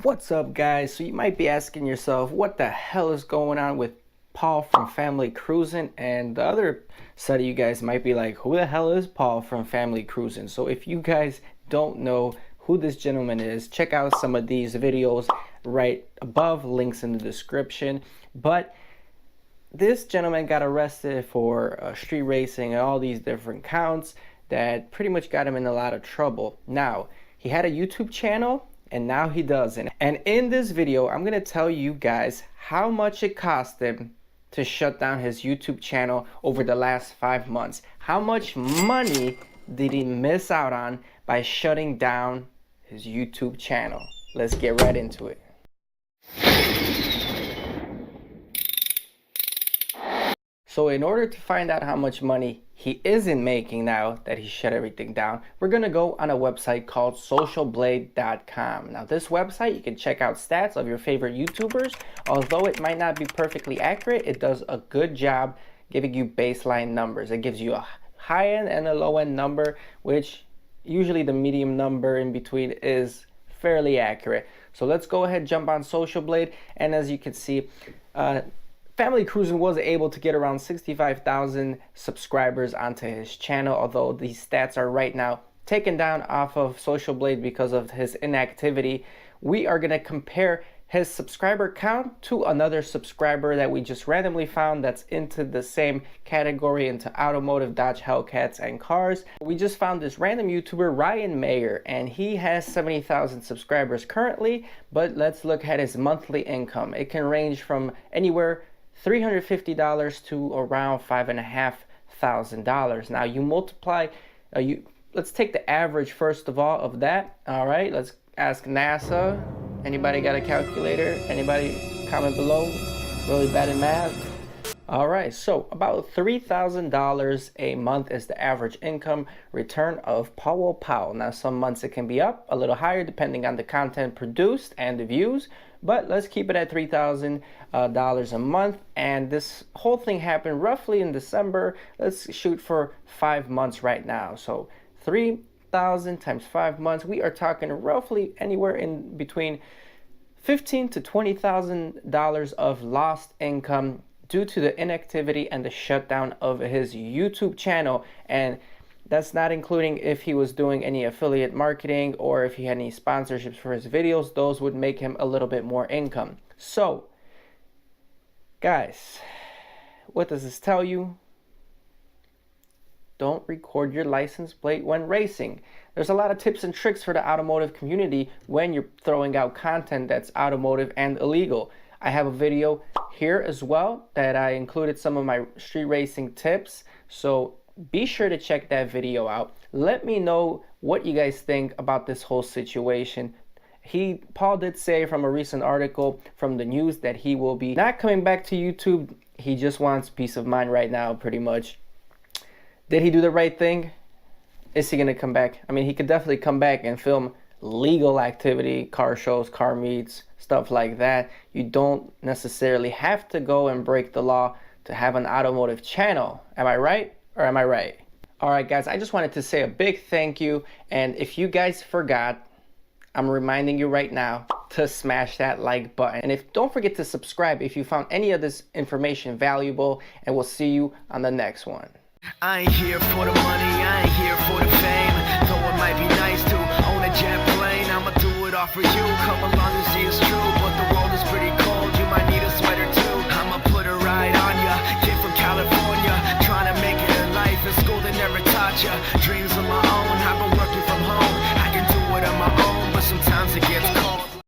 What's up, guys? So you might be asking yourself, what the hell is going on with Paul from Family Cruisin? And the other set of you guys might be like, who the hell is Paul from Family Cruisin? So if you guys don't know who this gentleman is, check out some of these videos right above, links in the description. But this gentleman got arrested for street racing and all these different counts that pretty much got him in a lot of trouble. Now, he had a YouTube channel, and now he doesn't. And in this video, I'm gonna tell you guys how much it cost him to shut down his YouTube channel over the last 5 months. How much money did he miss out on by shutting down his YouTube channel? Let's get right into it. So in order to find out how much money he isn't making now that he shut everything down, we're gonna go on a website called Socialblade.com. Now this website, you can check out stats of your favorite YouTubers. Although it might not be perfectly accurate, it does a good job giving you baseline numbers. It gives you a high end and a low end number, which usually the medium number in between is fairly accurate. So let's go ahead, jump on Socialblade, and as you can see, Family Cruisin was able to get around 65,000 subscribers onto his channel, although these stats are right now taken down off of Socialblade because of his inactivity. We are going to compare his subscriber count to another subscriber that we just randomly found that's into the same category, into automotive, Dodge Hellcats, and cars. We just found this random YouTuber, Ryan Mayer, and he has 70,000 subscribers currently, but let's look at his monthly income. It can range from anywhere $350 to around $5,500. Now you multiply, let's take the average first of all of that. All right, let's ask NASA. Anybody got a calculator? Anybody comment below? Really bad in math? All right, so about $3,000 a month is the average income return of Powell Powell. Now some months it can be up a little higher depending on the content produced and the views, but let's keep it at $3,000 a month. And this whole thing happened roughly in December. Let's shoot for 5 months right now. So 3,000 times 5 months, we are talking roughly anywhere in between $15,000 to $20,000 of lost income due to the inactivity and the shutdown of his YouTube channel. And that's not including if he was doing any affiliate marketing or if he had any sponsorships for his videos. Those would make him a little bit more income. So guys, what does this tell you? Don't record your license plate when racing. There's a lot of tips and tricks for the automotive community when you're throwing out content that's automotive and illegal. I have a video here as well that I included some of my street racing tips, so be sure to check that video out. Let me know what you guys think about this whole situation. Paul did say from a recent article from the news that he will be not coming back to YouTube. He just wants peace of mind right now, pretty much. Did he do the right thing? Is he gonna come back? I mean, he could definitely come back and film legal activity, car shows, car meets, stuff like that. You don't necessarily have to go and break the law to have an automotive channel. Am I right or am I right? All right, guys, I just wanted to say a big thank you. And if you guys forgot, I'm reminding you right now to smash that like button. And don't forget to subscribe if you found any of this information valuable, and we'll see you on the next one. I ain't here for the money, I ain't here for the fame. Though it might be nice to own a jet plane, I'ma do it all for you. Come along and see it's true, but the world is pretty cool.